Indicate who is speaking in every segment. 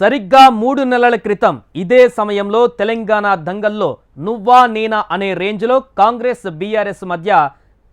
Speaker 1: సరిగ్గా 3 నెలల క్రితం ఇదే సమయంలో తెలంగాణ దంగల్లో నువ్వా నేనా అనే రేంజ్లో కాంగ్రెస్ బీఆర్ఎస్ మధ్య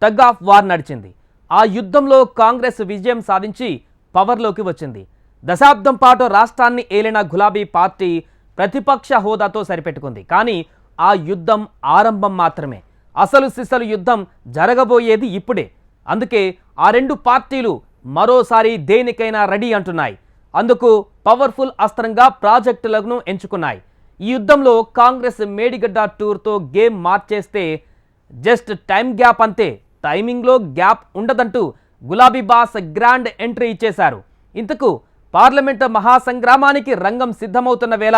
Speaker 1: టగ్ ఆఫ్ వార్ నడిచింది. ఆ యుద్ధంలో కాంగ్రెస్ విజయం సాధించి పవర్లోకి వచ్చింది. దశాబ్దం పాటు రాష్ట్రాన్ని ఏలిన గులాబీ పార్టీ ప్రతిపక్ష హోదాతో సరిపెట్టుకుంది. కానీ ఆ యుద్ధం ఆరంభం మాత్రమే. అసలు సిసలు యుద్ధం జరగబోయేది ఇప్పుడే. అందుకే ఆ రెండు పార్టీలు మరోసారి దేనికైనా రెడీ అంటున్నాయి. అందుకు పవర్ఫుల్ అస్త్రంగా ప్రాజెక్టులను ఎంచుకున్నాయి. ఈ యుద్ధంలో కాంగ్రెస్ మేడిగడ్డ టూర్తో గేమ్ మార్చేస్తే జస్ట్ టైం గ్యాప్ అంతే, టైమింగ్లో గ్యాప్ ఉండదంటూ గులాబీ బాస్ గ్రాండ్ ఎంట్రీ ఇచ్చేశారు. ఇంతకు పార్లమెంటు మహాసంగ్రామానికి రంగం సిద్ధమవుతున్న వేళ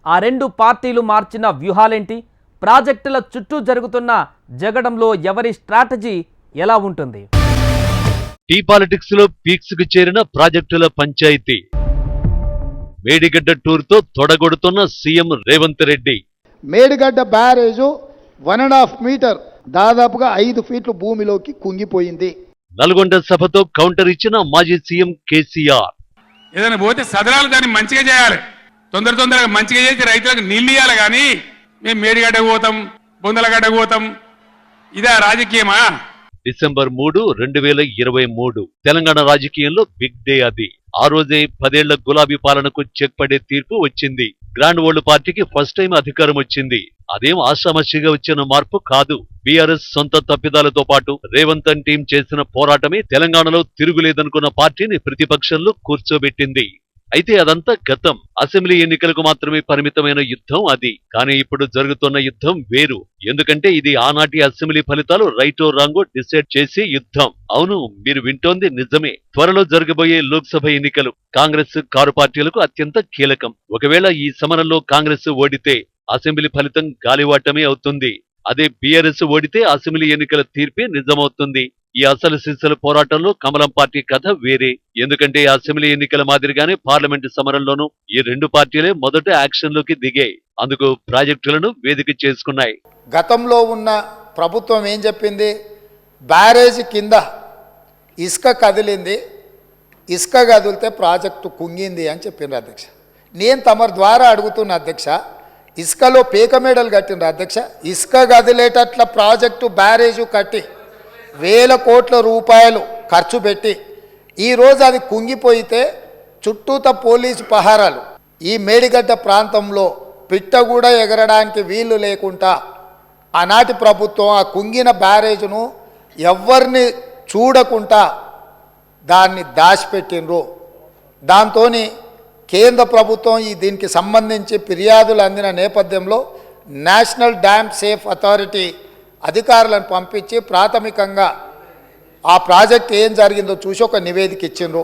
Speaker 1: ఆ రెండు పార్టీలు మార్చిన వ్యూహాలేంటి? ప్రాజెక్టుల చుట్టూ జరుగుతున్న జగడంలో ఎవరి స్ట్రాటజీ ఎలా ఉంటుంది?
Speaker 2: టీ పాలిటిక్స్ లో పీక్స్ కు చేరిన ప్రాజెక్టుల పంచాయతీ. మేడిగడ్డ టూర్ తో తొడగొడుతున్న CM Revanth Reddy.
Speaker 3: Medigadda barrage 1.5 metre, దాదాపుగా 5 ఫీట్లు భూమిలోకి కుంగిపోయింది.
Speaker 2: నల్గొండ సభతో కౌంటర్ ఇచ్చిన మాజీ సీఎం కేసీఆర్.
Speaker 4: ఏదైనా పోతే సదరాలు దాన్ని మంచిగా చేయాలి, తొందరగా మంచిగా చేసి రైతులకు నీళ్ళు ఇవ్వాలి. కానీ మేము మేడిగడ్డకు పోతాం, బొందలగడ్డకు పోతాం, ఇదే రాజకీయమా?
Speaker 2: డిసెంబర్ 3, 2023 తెలంగాణ రాజకీయంలో బిగ్ డే. అది ఆ రోజే 10 ఏళ్ల గులాబీ పాలనకు చెక్ పడే తీర్పు వచ్చింది. గ్రాండ్ వరల్డ్ పార్టీకి ఫస్ట్ టైం అధికారం వచ్చింది. అదేం ఆషామాషిగా వచ్చిన మార్పు కాదు. బీఆర్ఎస్ సొంత తప్పిదాలతో పాటు రేవంత్ టీం చేసిన పోరాటమే తెలంగాణలో తిరుగులేదనుకున్న పార్టీని ప్రతిపక్షంలో కూర్చోబెట్టింది. అయితే అదంతా గతం. అసెంబ్లీ ఎన్నికలకు మాత్రమే పరిమితమైన యుద్ధం అది. కానీ ఇప్పుడు జరుగుతున్న యుద్ధం వేరు. ఎందుకంటే ఇది ఆనాటి అసెంబ్లీ ఫలితాలు రైటో రాంగో డిసైడ్ చేసే యుద్ధం. అవును, మీరు వింటోంది నిజమే. త్వరలో జరగబోయే లోక్సభ ఎన్నికలు కాంగ్రెస్ కారు పార్టీలకు అత్యంత కీలకం. ఒకవేళ ఈ సమరంలో కాంగ్రెస్ ఓడితే అసెంబ్లీ ఫలితం గాలివాటమే అవుతుంది. అదే బీఆర్ఎస్ ఓడితే అసెంబ్లీ ఎన్నికల తీర్పే నిజమవుతుంది. ఈ అసలు సిసలు పోరాటంలో కమలం పార్టీ కథ వేరే. ఎందుకంటే అసెంబ్లీ ఎన్నికల మాదిరిగానే పార్లమెంటు సమరంలోనూ ఈ రెండు పార్టీలే మొదట యాక్షన్లోకి దిగాయి. అందుకు ప్రాజెక్టులను వేదిక చేసుకున్నాయి.
Speaker 3: గతంలో ఉన్న ప్రభుత్వం ఏం చెప్పింది? బ్యారేజీ కింద ఇసుక కదిలింది, ఇసుక కదిలితే ప్రాజెక్టు కుంగింది అని చెప్పిండ్రు అధ్యక్ష. నేను తమరి ద్వారా అడుగుతున్న అధ్యక్ష, ఇసుకలో పేక మేడలు కట్టిండ్రు అధ్యక్ష. ఇసుక కదిలేటట్ల ప్రాజెక్టు బ్యారేజు కట్టి 1000 కోట్ల రూపాయలు ఖర్చు పెట్టి ఈరోజు అది కుంగిపోయితే చుట్టూత పోలీసు పహారాలు, ఈ మేడిగడ్డ ప్రాంతంలో పిట్ట కూడా ఎగరడానికి వీలు లేకుండా ఆనాటి ప్రభుత్వం ఆ కుంగిన బ్యారేజ్ను ఎవరిని చూడకుండా దాన్ని దాచిపెట్టిండ్రు. దాంతో కేంద్ర ప్రభుత్వం దీనికి సంబంధించి ఫిర్యాదులు అందిన నేపథ్యంలో నేషనల్ డ్యామ్ సేఫ్ అథారిటీ అధికారులను పంపించి ప్రాథమికంగా ఆ ప్రాజెక్ట్ ఏం జరిగిందో చూసి ఒక నివేదిక ఇచ్చిండ్రు.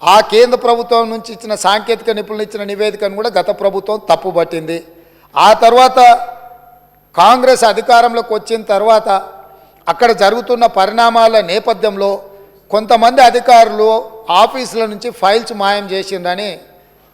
Speaker 3: ఆ కేంద్ర ప్రభుత్వం నుంచి ఇచ్చిన సాంకేతిక నిపుణులు ఇచ్చిన నివేదికను కూడా గత ప్రభుత్వం తప్పుపట్టింది. ఆ తర్వాత కాంగ్రెస్ అధికారంలోకి వచ్చిన తర్వాత అక్కడ జరుగుతున్న పరిణామాల నేపథ్యంలో కొంతమంది అధికారులు ఆఫీసుల నుంచి ఫైల్స్ మాయం చేసిండ్రని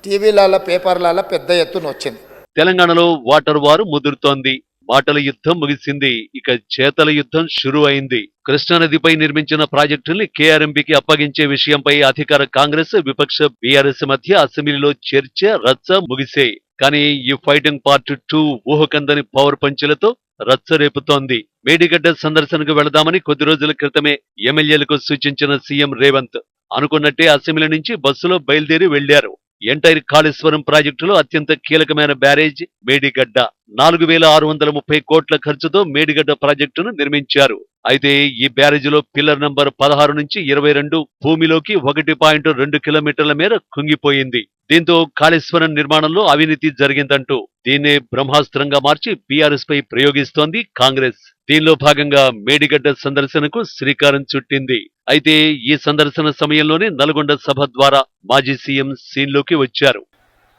Speaker 3: టీవీలలో పేపర్లలో పెద్ద ఎత్తున వచ్చింది.
Speaker 2: తెలంగాణలో వాటర్ వారు ముదురుతోంది. మాటల యుద్ధం ముగిసింది, ఇక చేతల యుద్ధం షురు అయింది. కృష్ణానదిపై నిర్మించిన ప్రాజెక్టుల్ని కేఆర్ఎంపీకి అప్పగించే విషయంపై అధికార కాంగ్రెస్, విపక్ష బీఆర్ఎస్ మధ్య అసెంబ్లీలో చర్చ రచ్చ ముగిసే. కానీ ఈ ఫైటింగ్ పార్ట్ 2 ఊహకందని పవర్ పంచులతో రచ్చ రేపుతోంది. మేడిగడ్డ సందర్శనకు వెళదామని కొద్ది రోజుల క్రితమే ఎమ్మెల్యేలకు సూచించిన సీఎం రేవంత్ అనుకున్నట్టే అసెంబ్లీ నుంచి బస్సులో బయలుదేరి వెళ్లారు. ఎంటైర్ కాళేశ్వరం ప్రాజెక్టులో అత్యంత కీలకమైన బ్యారేజ్ మేడిగడ్డ. 4630 కోట్ల ఖర్చుతో మేడిగడ్డ ప్రాజెక్టును నిర్మించారు. అయితే ఈ బ్యారేజీలో పిల్లర్ నంబర్ 16 నుంచి 22 భూమిలోకి 1.2 కిలోమీటర్ల మేర కుంగిపోయింది. దీంతో కాళేశ్వరం నిర్మాణంలో అవినీతి జరిగిందంటూ దీన్నే బ్రహ్మాస్త్రంగా మార్చి బీఆర్ఎస్ పై ప్రయోగిస్తోంది కాంగ్రెస్. దీనిలో భాగంగా మేడిగడ్డ సందర్శనకు శ్రీకారం చుట్టింది. అయితే ఈ సందర్శన సమయంలోనే నల్గొండ సభ ద్వారా మాజీ సీఎం సీన్లోకి వచ్చారు.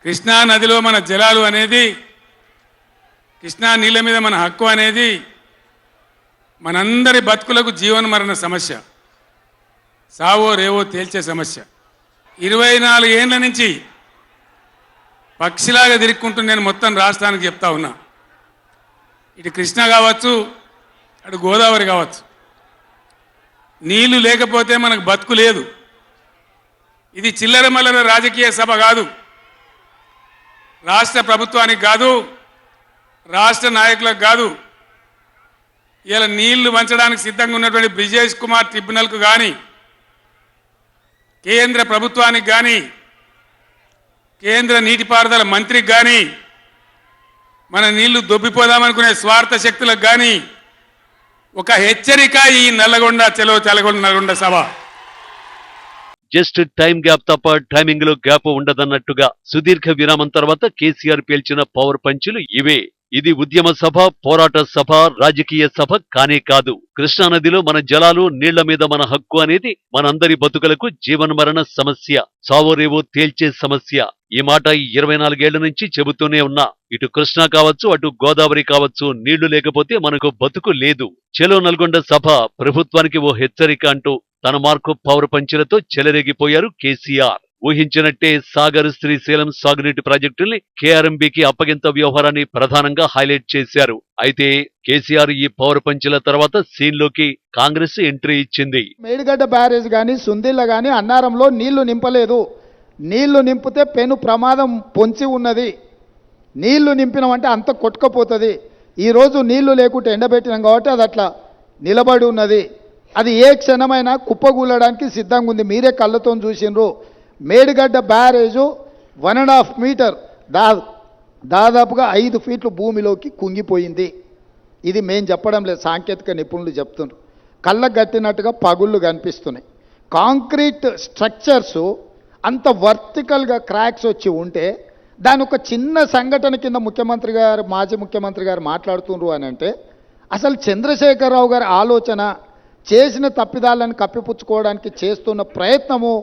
Speaker 4: కృష్ణా నదిలో మన జలాలు అనేది, కృష్ణా నీళ్ళ మీద మన హక్కు అనేది మనందరి బతుకులకు జీవన మరణ సమస్య, సావో రేవో తేల్చే సమస్య. 24 ఏళ్ల నుంచి పక్షిలాగా తిరుక్కుంటూ నేను మొత్తం రాష్ట్రానికి చెప్తా ఉన్నా. ఇటు కృష్ణ కావచ్చు, అటు గోదావరి కావచ్చు, నీళ్లు లేకపోతే మనకు బతుకు లేదు. ఇది చిల్లర మల్లర రాజకీయ సభ కాదు. రాష్ట్ర ప్రభుత్వానికి కాదు, రాష్ట్ర నాయకులకు కాదు, ఇలా నీళ్లు పంచడానికి సిద్ధంగా ఉన్నటువంటి బ్రిజేష్ కుమార్ ట్రిబ్యునల్కు కానీ, కేంద్ర ప్రభుత్వానికి కానీ, కేంద్ర నీటిపారుదల మంత్రికి కానీ, మన నీళ్లు దొబ్బిపోదామనుకునే స్వార్థ శక్తులకు కానీ ఒక హెచ్చరిక ఈ నల్లగొండ చలో నల్గొండ సభ.
Speaker 2: జస్ట్ టైం గ్యాప్ తప్ప టైమింగ్ లో గ్యాప్ ఉండదన్నట్టుగా సుదీర్ఘ విరామం తర్వాత కేసీఆర్ పేల్చిన పవర్ పంచులు ఇవే. ఇది ఉద్యమ సభ, పోరాట సభ, రాజకీయ సభ కానే కాదు. కృష్ణానదిలో మన జలాలు, నీళ్ల మీద మన హక్కు అనేది మనందరి బతుకులకు జీవన్మరణ సమస్య, సావోరేవో తేల్చే సమస్య. ఈ మాట 24 ఏళ్ల నుంచి చెబుతూనే ఉన్నా. ఇటు కృష్ణా కావచ్చు, అటు గోదావరి కావచ్చు, నీళ్లు లేకపోతే మనకు బతుకు లేదు. చెలో నల్గొండ సభ ప్రభుత్వానికి ఓ హెచ్చరిక అంటూ తన మార్కు పవర్ పంచులతో చెలరేగిపోయారు కేసీఆర్. ఊహించినట్టే సాగర్, శ్రీశైలం సాగునీటి ప్రాజెక్టుల్ని కేఆర్ఎంబీకి అప్పగింత వ్యవహారాన్ని ప్రధానంగా హైలైట్ చేశారు. అయితే కేసీఆర్ ఈ పవర్ పంచుల తర్వాత సీన్లోకి కాంగ్రెస్ ఎంట్రీ ఇచ్చింది.
Speaker 3: మేడిగడ్డ బ్యారేజ్ కానీ, సుందిళ్ళ కానీ అన్నారంలో నీళ్లు నింపలేదు. నీళ్లు నింపితే పెను ప్రమాదం పొంచి ఉన్నది. నీళ్లు నింపినామంటే అంత కొట్టుకపోతుంది. ఈరోజు నీళ్లు లేకుంటే ఎండబెట్టినాం కాబట్టి అది అట్లా నిలబడి ఉన్నది. అది ఏ క్షణమైనా కుప్పగూలడానికి సిద్ధంగా ఉంది. మీరే కళ్ళతో చూసిండ్రు. మేడిగడ్డ బ్యారేజు 1.5 మీటర్ దాదాపుగా 5 ఫీట్లు భూమిలోకి కుంగిపోయింది. ఇది మేం చెప్పడం లేదు, సాంకేతిక నిపుణులు చెప్తున్నారు. కళ్ళకు గట్టినట్టుగా పగుళ్ళు కనిపిస్తున్నాయి. కాంక్రీట్ స్ట్రక్చర్సు అంత వర్టికల్గా క్రాక్స్ వచ్చి ఉంటే దాని ఒక చిన్న సంఘటన కింద ముఖ్యమంత్రి గారు, మాజీ ముఖ్యమంత్రి గారు మాట్లాడుతున్నారు అని అంటే అసలు చంద్రశేఖరరావు గారి ఆలోచన, చేసిన తప్పిదాలను కప్పిపుచ్చుకోవడానికి చేస్తున్న ప్రయత్నము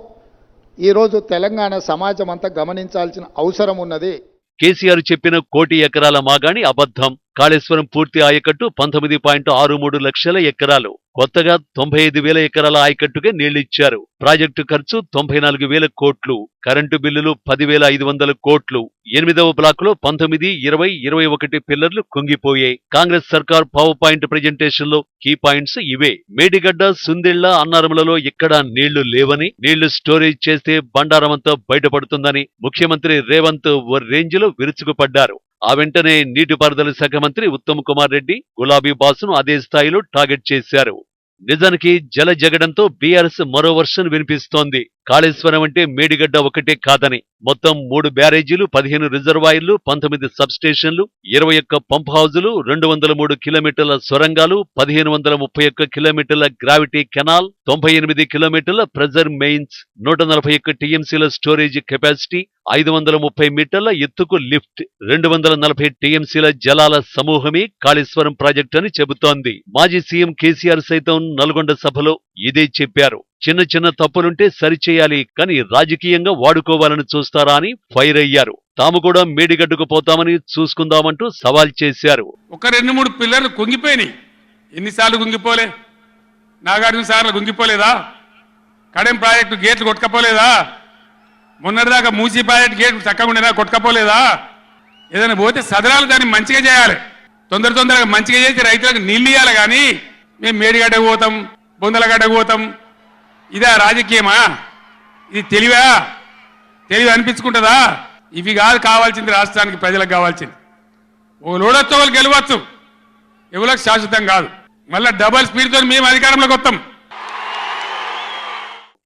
Speaker 3: ఈరోజు తెలంగాణ సమాజం అంతా గమనించాల్సిన అవసరం ఉన్నది.
Speaker 2: కేసీఆర్ చెప్పిన 1 కోటి ఎకరాల మాగాణి అబద్ధం. కాళేశ్వరం పూర్తి ఆయకట్టు 19.63 లక్షల ఎకరాలు. కొత్తగా 95,000 ఎకరాల ఆయకట్టుగా నీళ్లిచ్చారు. ప్రాజెక్టు ఖర్చు 94,000 కోట్లు. కరెంటు బిల్లులు 10,500 కోట్లు. 8వ బ్లాకులో 19, 20, 21 పిల్లర్లు కుంగిపోయాయి. కాంగ్రెస్ సర్కార్ పవర్ పాయింట్ ప్రెజెంటేషన్ లో కీ పాయింట్స్ ఇవే. మేడిగడ్డ, సుందిళ్ల, అన్నారములలో ఎక్కడా నీళ్లు లేవని, నీళ్లు స్టోరేజ్ చేస్తే బండారమంతా బయటపడుతుందని ముఖ్యమంత్రి రేవంత్ ఓ రేంజ్ లో విరుచుకుపడ్డారు. ఆ వెంటనే నీటిపారుదల శాఖ మంత్రి ఉత్తమ్ కుమార్ రెడ్డి గులాబీ బాసును అదే స్థాయిలో టార్గెట్ చేశారు. నిజానికి జల జగడంతో బీఆర్ఎస్ మరో వర్షన్ వినిపిస్తోంది. కాళేశ్వరం అంటే మేడిగడ్డ ఒకటే కాదని, మొత్తం 3 బ్యారేజీలు, 15 రిజర్వాయర్లు, 19 సబ్స్టేషన్లు, 21 పంప్ హౌజులు, 203 కిలోమీటర్ల సొరంగాలు, 1531 కిలోమీటర్ల గ్రావిటీ కెనాల్, 98 కిలోమీటర్ల ప్రెజర్ మెయిన్స్, 141 టీఎంసీల స్టోరేజ్ కెపాసిటీ, 530 మీటర్ల ఎత్తుకు లిఫ్ట్, 240 టీఎంసీల జలాల సమూహమే కాళేశ్వరం ప్రాజెక్టు అని చెబుతోంది. మాజీ సీఎం కేసీఆర్ సైతం నల్గొండ సభలో ఇదే చెప్పారు. చిన్న చిన్న తప్పులుంటే సరిచేయాలి, కానీ రాజకీయంగా వాడుకోవాలని చూస్తారా అని ఫైర్ అయ్యారు. తాము కూడా మేడిగడ్డకు పోతామని చూసుకుందామంటూ సవాల్ చేశారు.
Speaker 4: ఒక 2-3 పిల్లర్లు కుంగిపోయినాయి. ఎన్నిసార్లు కుంగిపోలే? నాగార్జున సార్లు కుంగిపోలేదా? కడెం ప్రాజెక్టు గేట్లు కొట్టుకపోలేదా? మొన్నటిదాకా మూసీ ప్రాజెక్టు గేట్లు చక్కగా ఉండేదా? కొట్టుకపోలేదా? ఏదైనా పోతే సదరాలు దాన్ని మంచిగా చేయాలి. తొందరగా మంచిగా చేసి రైతులకు నీళ్ళు ఇవ్వాలి. కానీ మేము మేడిగడ్డకు పోతాం, బొందలగడ్డకు పోతాం, ఇదా రాజకీయమా? ఇది తెలివి అనిపించుకుంటుందా? ఇవి కాదు కావాల్సింది. రాష్ట్రానికి ప్రజలకు కావాల్సింది ఓ లోడొచ్చు, వాళ్ళు గెలవచ్చు, ఎవరికి శాశ్వతం కాదు. మళ్ళా డబల్ స్పీడ్తో మేము అధికారంలోకి వస్తాం.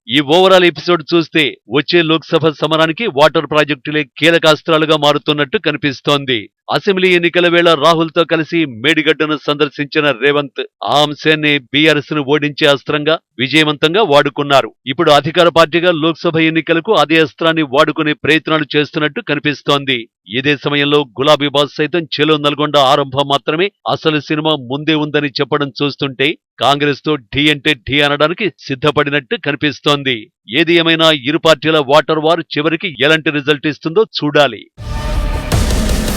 Speaker 2: ఈ ఓవరాల్ ఎపిసోడ్ చూస్తే వచ్చే లోక్సభ సమరానికి వాటర్ ప్రాజెక్టులే కీలకాస్త్రాలుగా మారుతున్నట్టు కనిపిస్తోంది. అసెంబ్లీ ఎన్నికల వేళ రాహుల్ తో కలిసి మేడిగడ్డను సందర్శించిన రేవంత్ ఆ అంశాన్ని బీఆర్ఎస్ ను ఓడించే అస్త్రంగా విజయవంతంగా వాడుకున్నారు. ఇప్పుడు అధికార పార్టీగా లోక్సభ ఎన్నికలకు అదే అస్త్రాన్ని వాడుకునే ప్రయత్నాలు చేస్తున్నట్టు కనిపిస్తోంది. ఇదే సమయంలో గులాబీ బాస్ సైతం చెలో నల్గొండ ఆరంభం మాత్రమే, అసలు సినిమా ముందే ఉందని చెప్పడం చూస్తుంటే కాంగ్రెస్ తో ఢీ అంటే ఢీ అనడానికి సిద్ధపడినట్టు కనిపిస్తోంది. ఏది ఏమైనా ఇరు పార్టీల వాటర్ వార్ చివరికి ఎలాంటి రిజల్ట్ ఇస్తుందో చూడాలి.